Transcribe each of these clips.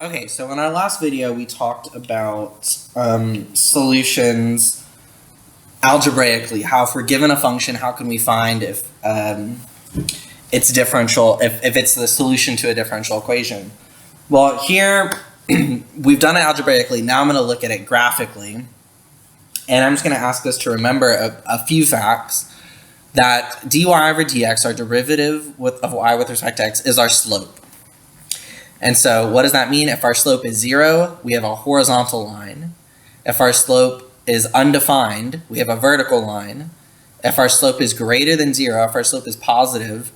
Okay, so in our last video, we talked about solutions algebraically. How if we're given a function, how can we find if it's differential, if it's the solution to a differential equation? Well, here we've done it algebraically. Now I'm going to look at it graphically. And I'm just going to ask us to remember a few facts. That dy over dx, our derivative of y with respect to x, is our slope. And so what does that mean? If our slope is 0, we have a horizontal line. If our slope is undefined, we have a vertical line. If our slope is greater than 0, if our slope is positive,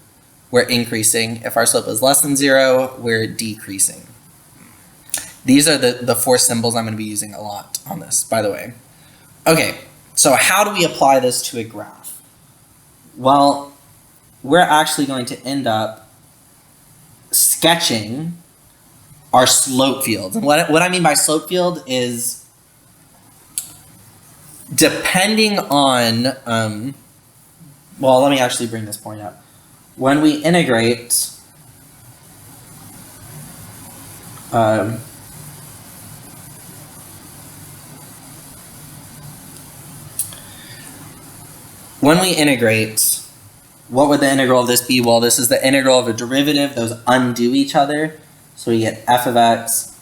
we're increasing. If our slope is less than 0, we're decreasing. These are the four symbols I'm going to be using a lot on this, by the way. Okay, so how do we apply this to a graph? Well, we're actually going to end up sketching our slope fields. And what I mean by slope field is depending on, well, let me actually bring this point up. When we integrate what would the integral of this be? Well, this is the integral of a derivative. Those undo each other. So we get f of x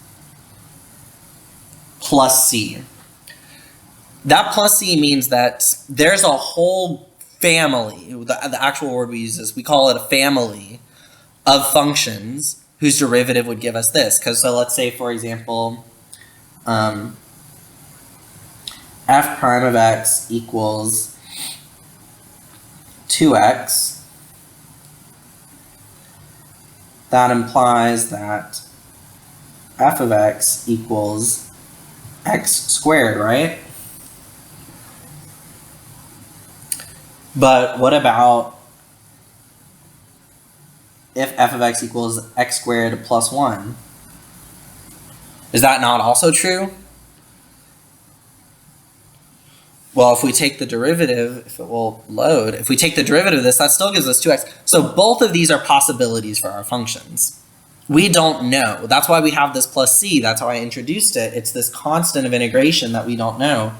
plus c. That plus c means that there's a whole family, the actual word we use is, we call it a family of functions whose derivative would give us this. So let's say, for example, f prime of x equals 2x. That implies that f of x equals x squared, right? But what about if f of x equals x squared plus 1? Is that not also true? Well, if we take the derivative, if it will load, if we take the derivative of this, that still gives us 2x. So both of these are possibilities for our functions. We don't know. That's why we have this plus c. That's how I introduced it. It's this constant of integration that we don't know.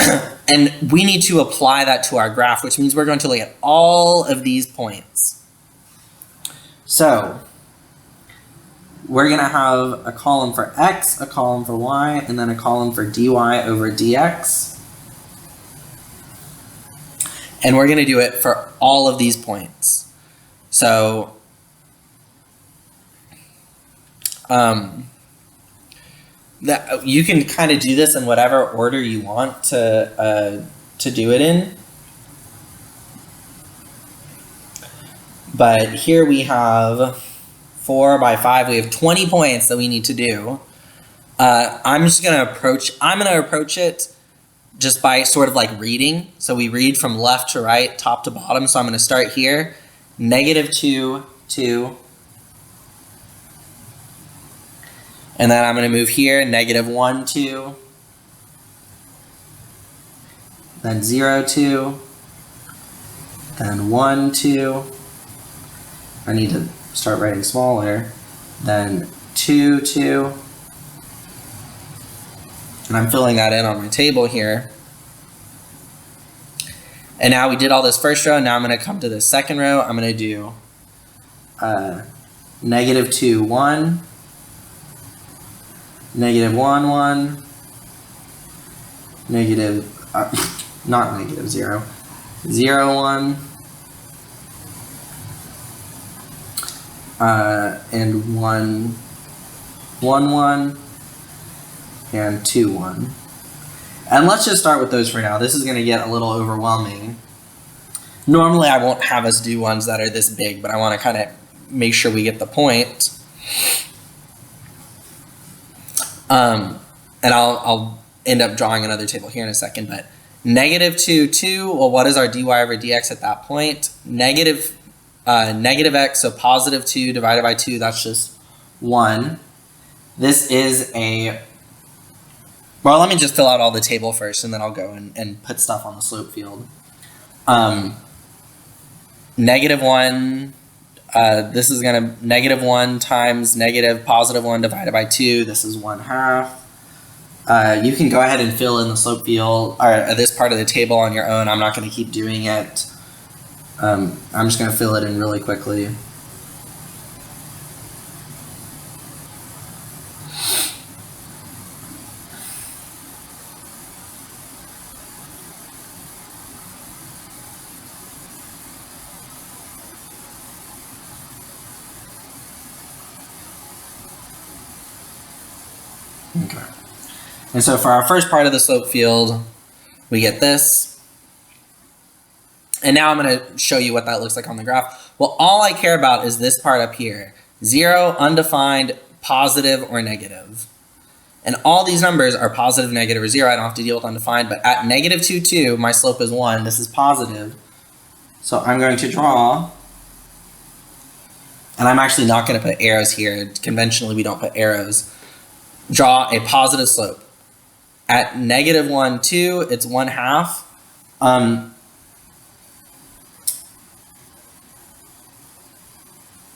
And we need to apply that to our graph, which means we're going to look at all of these points. So we're going to have a column for x, a column for y, and then a column for dy over dx. And we're going to do it for all of these points. So that you can kind of do this in whatever order you want to do it in. But here we have 4 by 5. We have 20 points that we need to do. I'm going to approach it just by sort of like reading. So we read from left to right, top to bottom. So I'm going to start here. -2, 2. And then I'm going to move here, -1, 2. Then 0, 2. Then 1, 2. I need to start writing smaller. Then 2, 2. And I'm filling that in on my table here. And now we did all this first row. Now I'm going to come to the second row. I'm going to do -2, 1. -1, 1. Not negative 0. 0, 1. And 1, 1, 1. And 2, 1. And let's just start with those for now. This is going to get a little overwhelming. Normally I won't have us do ones that are this big, but I want to kind of make sure we get the point. And I'll end up drawing another table here in a second, but -2, 2, well, what is our dy over dx at that point? Negative x, so +2 divided by 2, that's just 1. This is a, well, let me just fill out all the table first, and then I'll go and put stuff on the slope field. -1 This is going to -1 times +1 divided by 2. This is 1/2. You can go ahead and fill in the slope field, or this part of the table on your own. I'm not going to keep doing it. I'm just going to fill it in really quickly. Okay. And so for our first part of the slope field, we get this. And now I'm going to show you what that looks like on the graph. Well, all I care about is this part up here. 0, undefined, positive, or negative. And all these numbers are positive, negative, or 0. I don't have to deal with undefined. But at -2, 2, my slope is 1. This is positive. So I'm going to draw. And I'm actually not going to put arrows here. Conventionally, we don't put arrows. Draw a positive slope. At -1, 2, it's 1/2.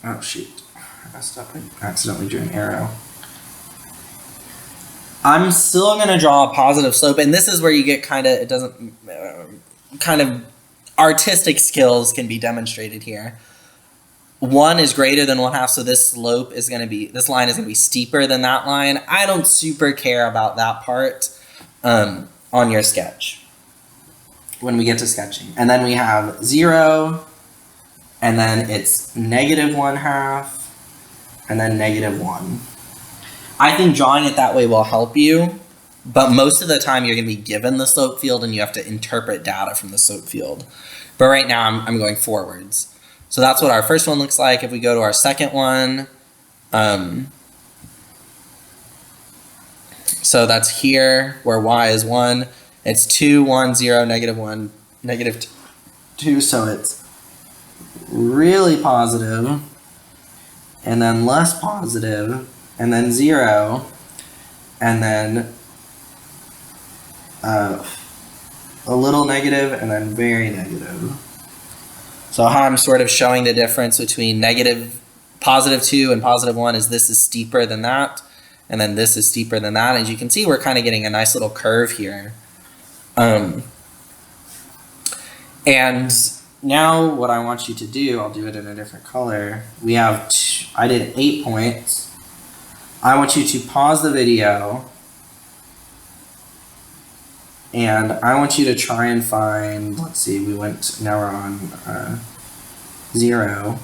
Oh shoot, I messed up and accidentally drew an arrow. I'm still going to draw a positive slope, and this is where you get kind of artistic skills can be demonstrated here. 1 is greater than 1/2, so this slope is going to be, this line is going to be steeper than that line. I don't super care about that part on your sketch when we get to sketching. And then we have 0, and then it's -1/2, and then -1. I think drawing it that way will help you, but most of the time you're going to be given the slope field and you have to interpret data from the slope field. But right now I'm going forwards. So that's what our first one looks like. If we go to our second one, so that's here where y is 1. It's 2, 1, 0, -1, -2. So it's really positive, and then less positive, and then 0, and then a little negative, and then very negative. So how I'm sort of showing the difference between +2 and +1 is this is steeper than that, and then this is steeper than that. As you can see, we're kind of getting a nice little curve here. And now what I want you to do, I'll do it in a different color. We have, I did 8 points. I want you to pause the video, and I want you to try and find, let's see, now we're on 0.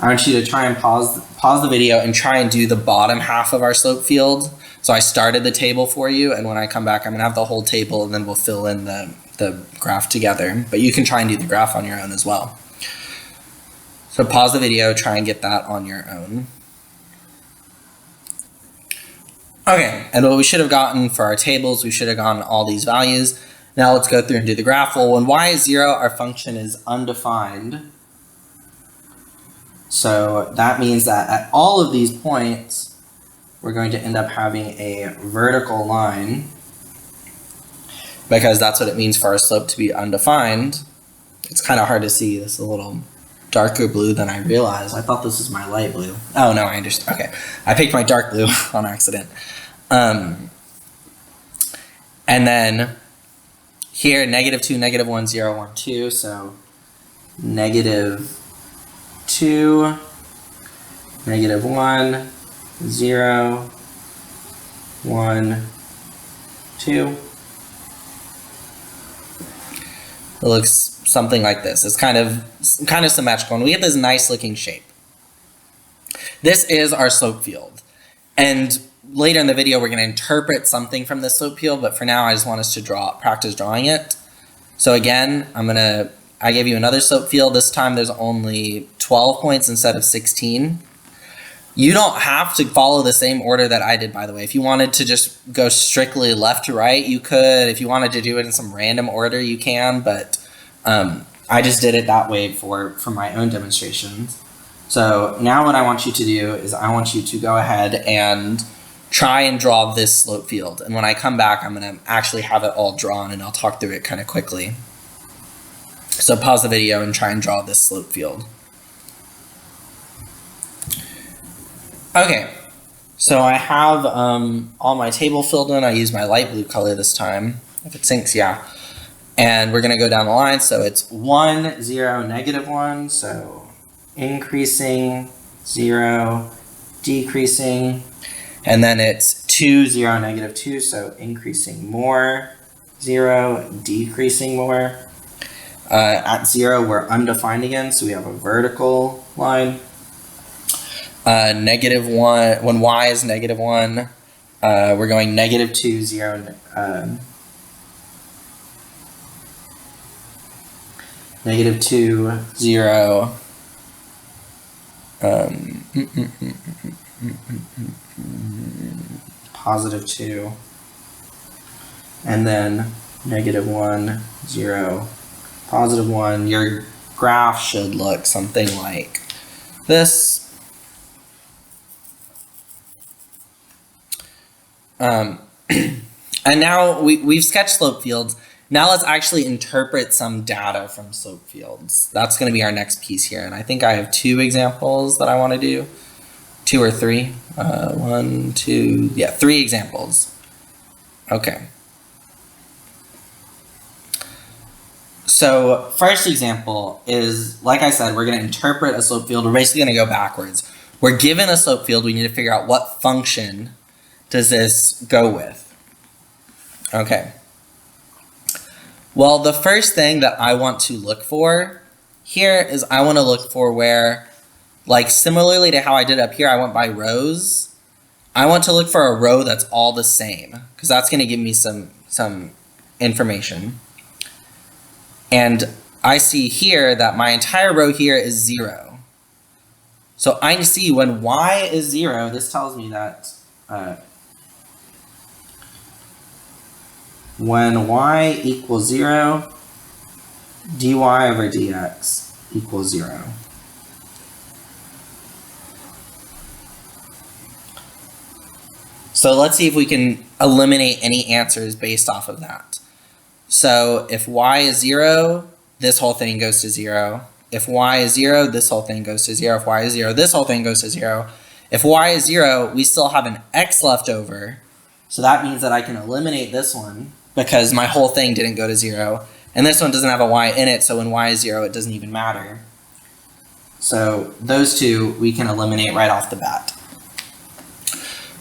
I want you to try and pause the video and try and do the bottom half of our slope field. So I started the table for you, and when I come back, I'm going to have the whole table, and then we'll fill in the graph together. But you can try and do the graph on your own as well. So pause the video, try and get that on your own. Okay, and what we should have gotten for our tables, we should have gotten all these values. Now let's go through and do the graph. Well, when y is 0, our function is undefined. So that means that at all of these points, we're going to end up having a vertical line, because that's what it means for our slope to be undefined. It's kind of hard to see. This is a little darker blue than I realized. I thought this was my light blue. Oh no, I understand. Okay, I picked my dark blue on accident. And then here, -2, -1, 0, 1, 2. So -2, -1, 0, 1, 2. It looks something like this. It's kind of symmetrical, and we get this nice looking shape. This is our slope field, and later in the video we're going to interpret something from this slope field, but for now I just want us to practice drawing it. So again, I gave you another slope field. This time there's only 12 points instead of 16. You don't have to follow the same order that I did, by the way. If you wanted to just go strictly left to right, you could. If you wanted to do it in some random order, you can, but I just did it that way for my own demonstrations. So now what I want you to do is I want you to go ahead and try and draw this slope field. And when I come back, I'm going to actually have it all drawn, and I'll talk through it kind of quickly. So pause the video and try and draw this slope field. Okay, so I have all my table filled in. I use my light blue color this time. If it syncs, yeah. And we're going to go down the line. So it's 1, 0, -1. So increasing, 0, decreasing. And then it's 2, 0, -2. So increasing more, 0, decreasing more. At 0, we're undefined again. So we have a vertical line. -1, when y is -1, we're going -2, 0, -2, 0, +2, and then -1, 0, +1. Your graph should look something like this. And now we've sketched slope fields. Now let's actually interpret some data from slope fields. That's going to be our next piece here. And I think I have 2 examples that I want to do. 2 or 3? 1, 2, yeah, 3 examples. Okay. So first example is, like I said, we're going to interpret a slope field. We're basically going to go backwards. We're given a slope field. We need to figure out what function does this go with. Okay. Well, the first thing that I want to look for here is I want to look for where, like similarly to how I did up here, I went by rows. I want to look for a row that's all the same, because that's going to give me some information. And I see here that my entire row here is 0. So I see when y is 0, this tells me that when y equals 0, dy over dx equals 0. So let's see if we can eliminate any answers based off of that. So if y is 0, this whole thing goes to 0. If y is 0, this whole thing goes to 0. If y is 0, this whole thing goes to 0. If y is 0, we still have an x left over. So that means that I can eliminate this one because my whole thing didn't go to 0. And this one doesn't have a y in it, so when y is 0, it doesn't even matter. So those two we can eliminate right off the bat.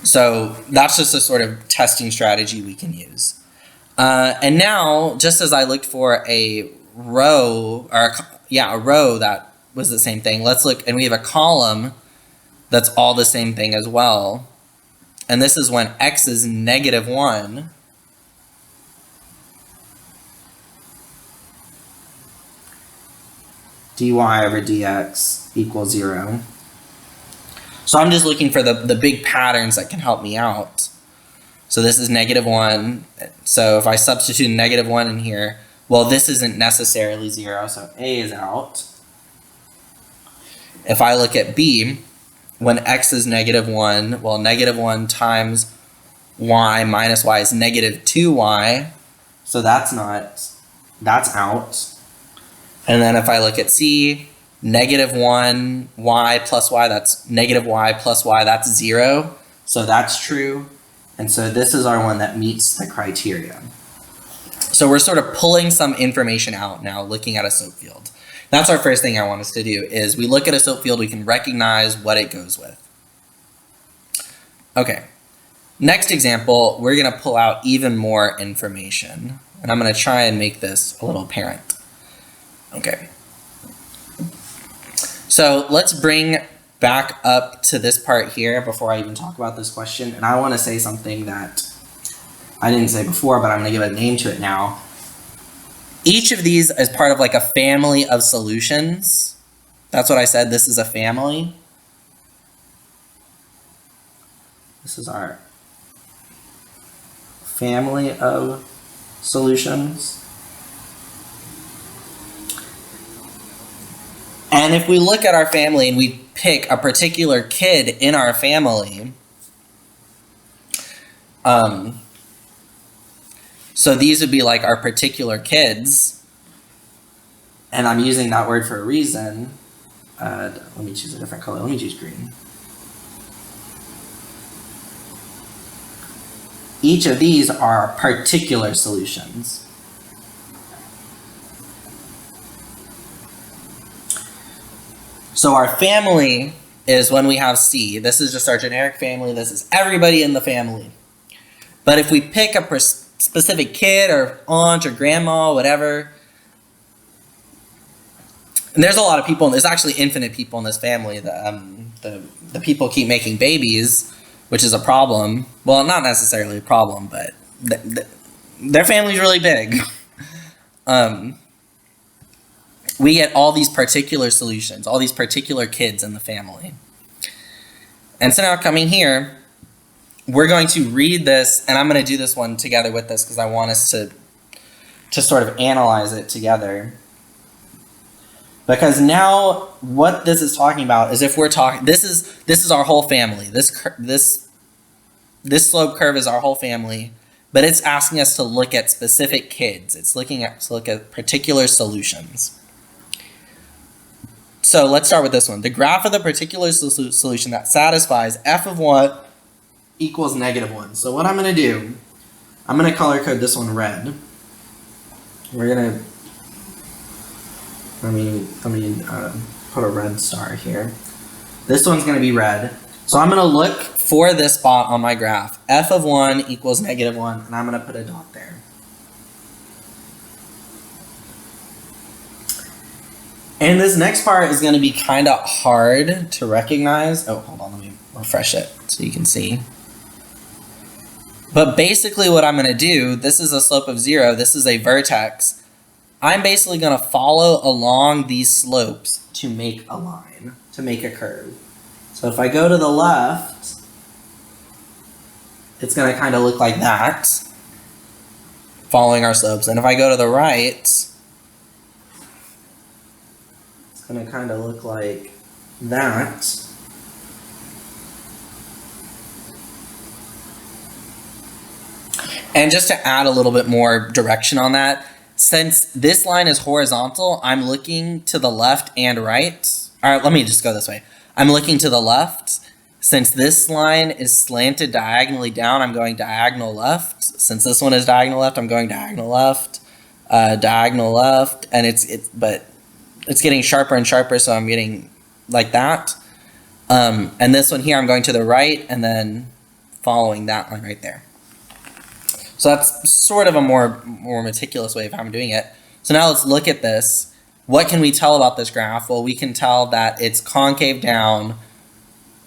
So that's just a sort of testing strategy we can use. And now, just as I looked for a row, a row that was the same thing, let's look, and we have a column that's all the same thing as well. And this is when x is -1. dy over dx equals 0. So I'm just looking for the big patterns that can help me out. So this is -1. So if I substitute a -1 in here, well, this isn't necessarily 0, so A is out. If I look at B, when x is -1, well, -1 times y minus y is -2y. So that's out. And then if I look at C, -1 y plus y, that's -y plus y, that's 0. So that's true. And so this is our one that meets the criteria. So we're sort of pulling some information out now, looking at a slope field. That's our first thing I want us to do, is we look at a slope field, we can recognize what it goes with. Okay, next example, we're going to pull out even more information. And I'm going to try and make this a little apparent. Okay. So let's bring back up to this part here before I even talk about this question. And I want to say something that I didn't say before, but I'm going to give a name to it now. Each of these is part of like a family of solutions. That's what I said. This is a family. This is our family of solutions. And if we look at our family and we pick a particular kid in our family, So these would be like our particular kids. And I'm using that word for a reason. Let me choose a different color. Let me choose green. Each of these are particular solutions. So our family is when we have C. This is just our generic family. This is everybody in the family. But if we pick a specific kid or aunt or grandma, whatever, and there's a lot of people, and there's actually infinite people in this family. The people keep making babies, which is a problem. Well, not necessarily a problem, but their family's really big. We get all these particular solutions, all these particular kids in the family. And so now coming here, we're going to read this, and I'm going to do this one together with this because I want us to sort of analyze it together. Because now what this is talking about is if we're talking, this is our whole family. This slope curve is our whole family, but it's asking us to look at specific kids. It's looking at to look at particular solutions. So let's start with this one. The graph of the particular solution that satisfies f of 1 equals -1. So what I'm going to do, I'm going to color code this one red. We're going to let me put a red star here. This one's going to be red. So I'm going to look for this spot on my graph. F of 1 equals -1, and I'm going to put a dot there. And this next part is going to be kind of hard to recognize. Oh, hold on, let me refresh it so you can see. But basically what I'm going to do, this is a slope of 0, this is a vertex. I'm basically going to follow along these slopes to make a line, to make a curve. So if I go to the left, it's going to kind of look like that, following our slopes. And if I go to the right, it's going to kind of look like that. And just to add a little bit more direction on that, since this line is horizontal, I'm looking to the left and right. All right, let me just go this way. I'm looking to the left. Since this line is slanted diagonally down, I'm going diagonal left. Since this one is diagonal left, I'm going diagonal left, and but it's getting sharper and sharper, so I'm getting like that. And this one here, I'm going to the right and then following that line right there. So that's sort of a more meticulous way of how I'm doing it. So now let's look at this. What can we tell about this graph? Well, we can tell that it's concave down,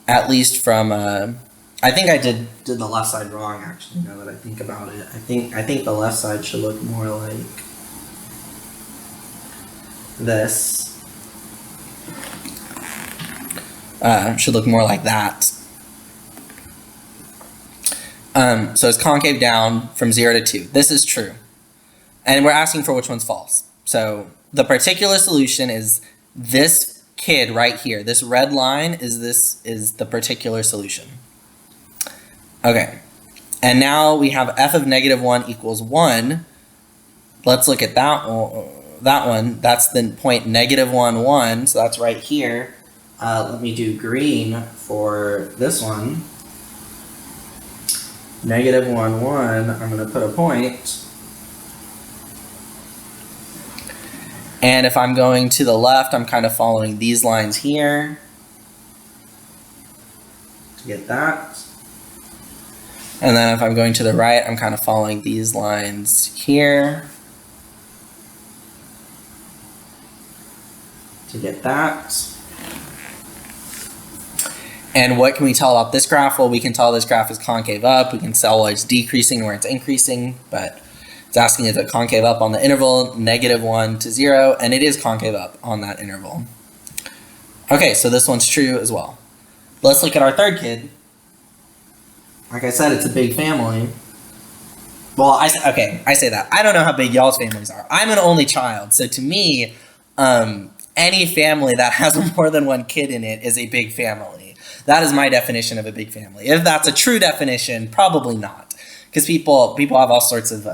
at least from, I think I did the left side wrong, actually, now that I think about it. I think the left side should look more like this. Should look more like that. So it's concave down from 0 to 2. This is true. And we're asking for which one's false. So the particular solution is this kid right here. This red line is the particular solution. Okay. And now we have f of -1 equals 1. Let's look at that one. That's the point -1, 1. So that's right here. Let me do green for this one. -1, 1, I'm going to put a point. And if I'm going to the left, I'm kind of following these lines here to get that. And then if I'm going to the right, I'm kind of following these lines here to get that. And what can we tell about this graph? Well, we can tell this graph is concave up. We can tell where it's decreasing, where it's increasing, but it's asking is it concave up on the interval -1 to 0, and it is concave up on that interval. Okay, so this one's true as well. Let's look at our third kid. Like I said, it's a big family. Well, I say that. I don't know how big y'all's families are. I'm an only child, so to me, any family that has more than one kid in it is a big family. That is my definition of a big family. If that's a true definition, probably not. because people have all sorts of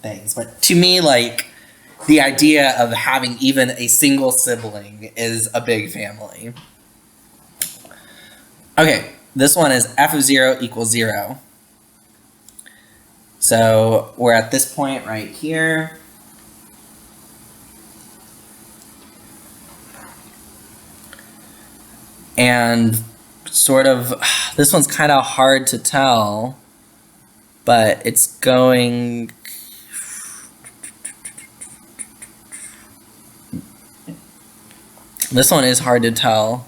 things, but to me, like, the idea of having even a single sibling is a big family. Okay, this one is f of 0 equals 0. So we're at this point right here. And sort of, this one's kind of hard to tell, but it's going... This one is hard to tell.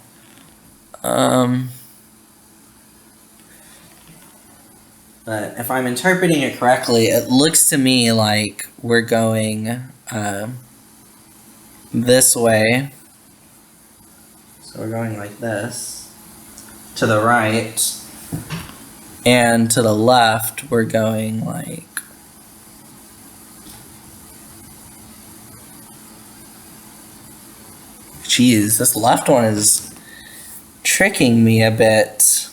But if I'm interpreting it correctly, it looks to me like we're going this way. So we're going like this, to the right, and to the left, we're going like... Geez, this left one is tricking me a bit.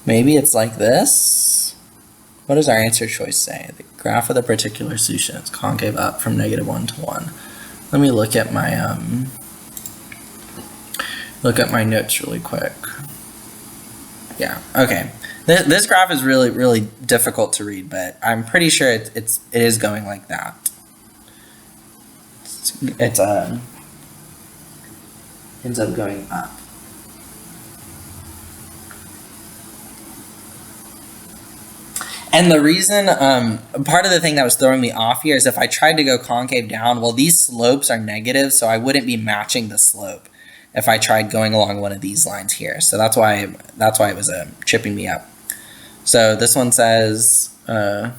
Maybe it's like this? What does our answer choice say? The graph of the particular solution is concave up from -1 to 1. Let me look at my notes really quick. Yeah, okay. This graph is really, really difficult to read, but I'm pretty sure it is going like that. It ends up going up. And the reason, part of the thing that was throwing me off here is if I tried to go concave down, well, these slopes are negative, so I wouldn't be matching the slope if I tried going along one of these lines here. So that's why it was tripping me up. So this one says, or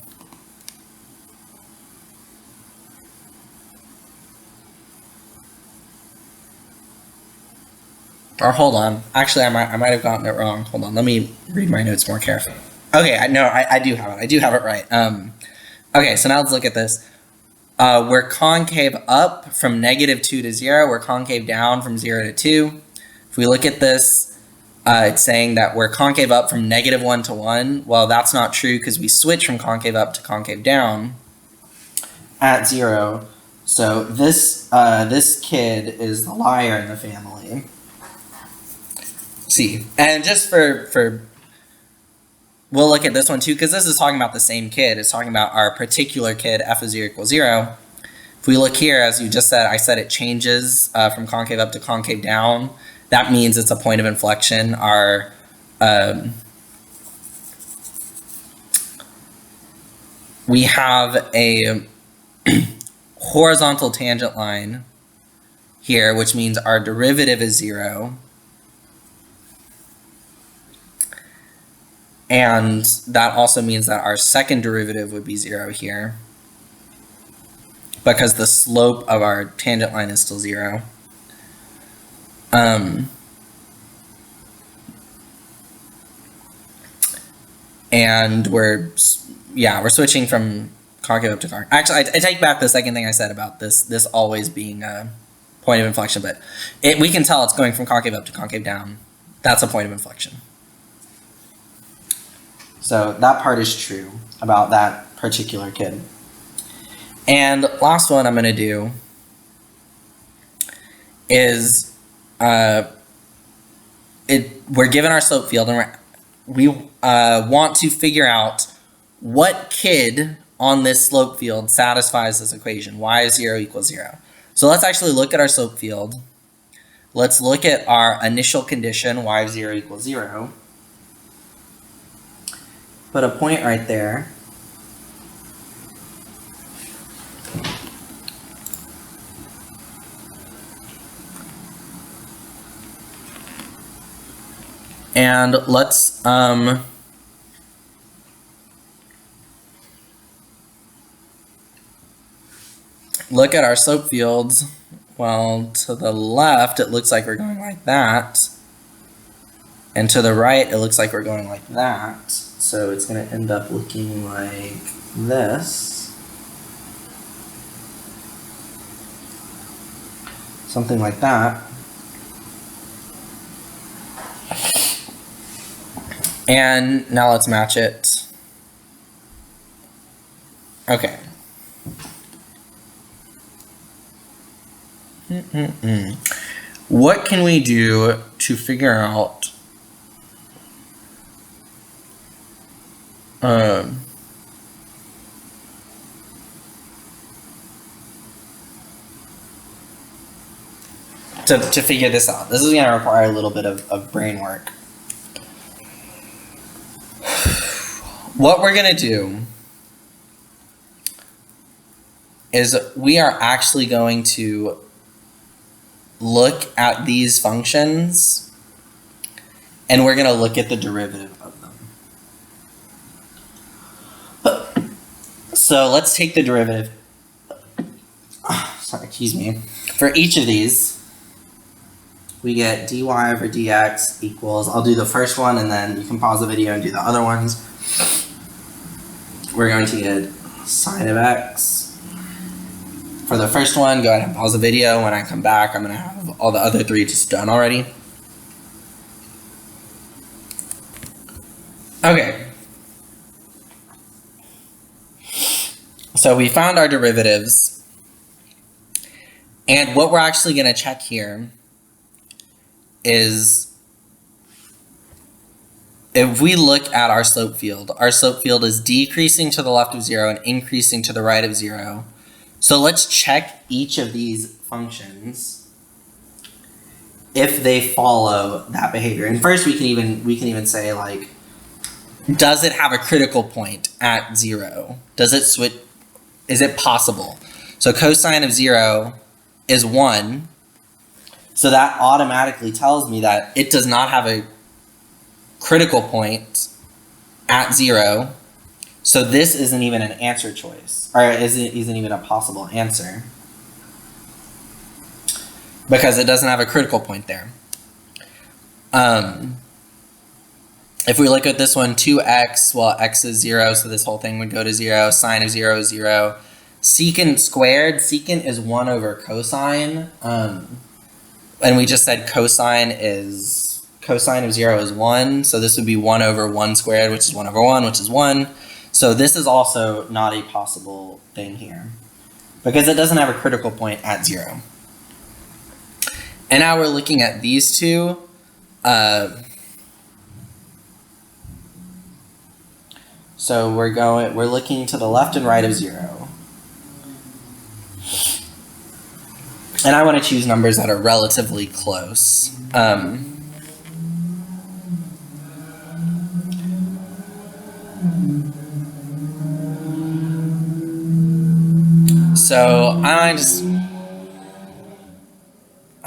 hold on. Actually, I might have gotten it wrong. Hold on. Let me read my notes more carefully. Okay, I do have it. I do have it right. Okay, so now let's look at this. We're concave up from -2 to 0. We're concave down from 0 to 2. If we look at this, it's saying that we're concave up from -1 to 1. Well, that's not true because we switch from concave up to concave down at 0. So this kid is the liar in the family. See, and just for we'll look at this one too, because this is talking about the same kid. It's talking about our particular kid, f of 0 equals 0. If we look here, as you just said, I said it changes from concave up to concave down. That means it's a point of inflection. Our we have a horizontal tangent line here, which means our derivative is 0. And that also means that our second derivative would be 0 here, because the slope of our tangent line is still 0. And we're switching from concave up to concave. Actually, I take back the second thing I said about this always being a point of inflection, but we can tell it's going from concave up to concave down. That's a point of inflection. So that part is true about that particular kid. And last one I'm going to do is we're given our slope field, and we want to figure out what kid on this slope field satisfies this equation, y of 0 equals 0. So let's actually look at our slope field. Let's look at our initial condition, y of 0 equals 0. Put a point right there. And let's look at our slope fields. Well, to the left, it looks like we're going like that. And to the right, it looks like we're going like that. So it's going to end up looking like this. Something like that. And now let's match it. Okay. What can we do to figure out to figure this out? This is going to require a little bit of brain work. What we're going to do is we are actually going to look at these functions and we're going to look at the derivative of them. So let's take the derivative. Sorry, excuse me. For each of these, we get dy over dx equals, I'll do the first one and then you can pause the video and do the other ones. We're going to get sine of x. For the first one, go ahead and pause the video. When I come back, I'm going to have all the other three just done already. Okay. So we found our derivatives. And what we're actually going to check here is if we look at our slope field is decreasing to the left of 0 and increasing to the right of 0. So let's check each of these functions if they follow that behavior. And first we can even say, like, does it have a critical point at 0? Does it switch? Is it possible? So cosine of 0 is 1. So that automatically tells me that it does not have a critical point at 0. So this isn't even an answer choice, or isn't even a possible answer, because it doesn't have a critical point there. If we look at this one, 2x, well, x is 0, so this whole thing would go to 0. Sine of 0 is 0. Secant squared, secant is 1 over cosine. And we just said cosine of 0 is 1, so this would be 1 over 1 squared, which is 1 over 1, which is 1. So this is also not a possible thing here, because it doesn't have a critical point at 0. And now we're looking at these two. So we're looking to the left and right of 0. And I want to choose numbers that are relatively close. So I'm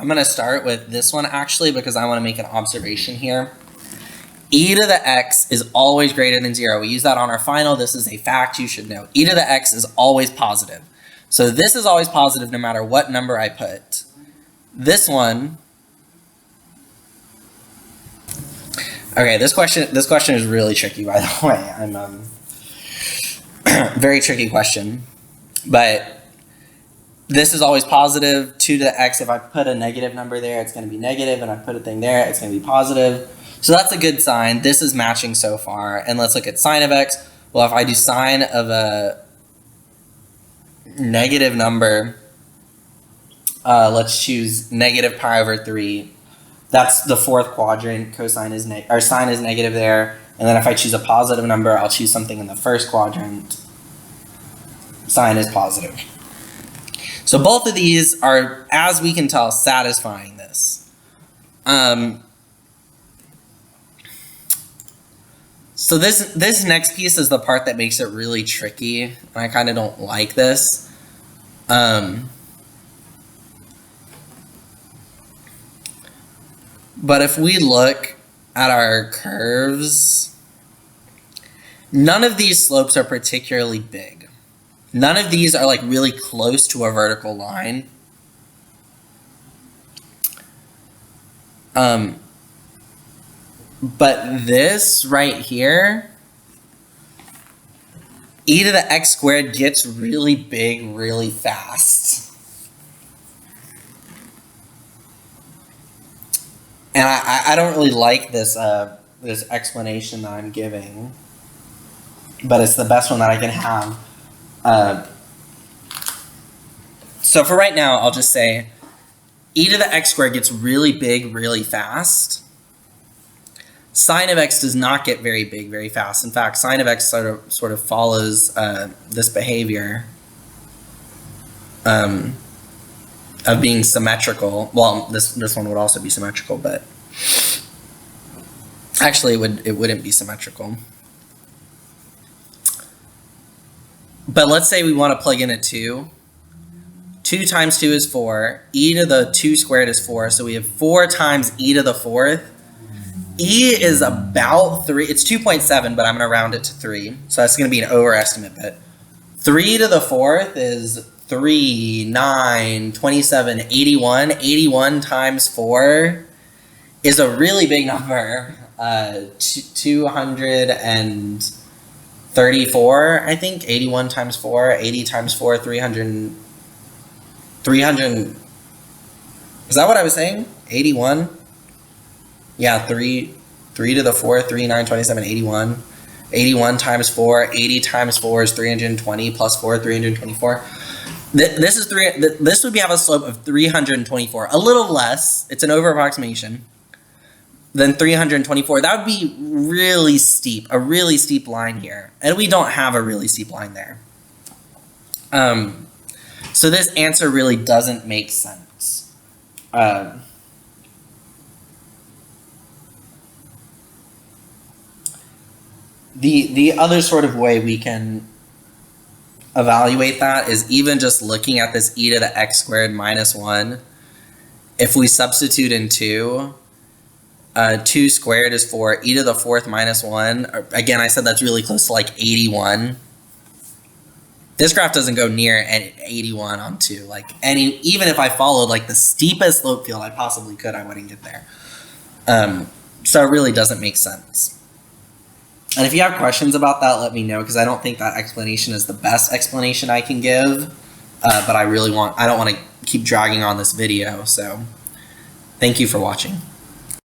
going to start with this one actually, because I want to make an observation here. E to the x is always greater than 0. We use that on our final. This is a fact you should know. E to the x is always positive. So this is always positive no matter what number I put. This one, okay, this question is really tricky, by the way. Very tricky question. But this is always positive. 2 to the x, if I put a negative number there, it's going to be negative, and I put a thing there, it's going to be positive. So that's a good sign. This is matching so far. And let's look at sine of x. Well, if I do sine of a negative number, let's choose negative pi over 3. That's the fourth quadrant. Cosine is sine is negative there. And then if I choose a positive number, I'll choose something in the first quadrant. Sine is positive. So both of these are, as we can tell, satisfying this. So this next piece is the part that makes it really tricky, and I kind of don't like this. But if we look at our curves, none of these slopes are particularly big. None of these are like really close to a vertical line. But this right here e to the x squared gets really big really fast. And I don't really like this this explanation that I'm giving, but it's the best one that I can have. So for right now, I'll just say e to the x squared gets really big really fast. Sine of x does not get very big very fast. In fact, sine of x sort of follows this behavior of being symmetrical. Well, this one would also be symmetrical, but actually it wouldn't be symmetrical. But let's say we want to plug in a 2. 2 times 2 is 4. E to the 2 squared is 4. So we have 4 times e to the 4th. E is about 3. It's 2.7, but I'm going to round it to 3. So that's going to be an overestimate bit. 3 to the 4th is 3, 9, 27, 81. 81 times 4 is a really big number. 234, I think. 81 times 4. 80 times 4, 300. 300. Is that what I was saying? 81? Yeah, 3 to the 4, 3, 9, 27, 81. 81 times 4, 80 times 4 is 320 plus 4, 324. This would have a slope of 324, a little less. It's an over approximation than 324. That would be really steep, a really steep line here. And we don't have a really steep line there. So this answer really doesn't make sense. The other sort of way we can evaluate that is even just looking at this e to the x squared minus 1. If we substitute in 2, 2 squared is 4, e to the 4th minus 1. Again, I said that's really close to like 81. This graph doesn't go near 81 on 2. Like even if I followed like the steepest slope field I possibly could, I wouldn't get there. So it really doesn't make sense. And if you have questions about that, let me know, because I don't think that explanation is the best explanation I can give. But I don't want to keep dragging on this video. So thank you for watching.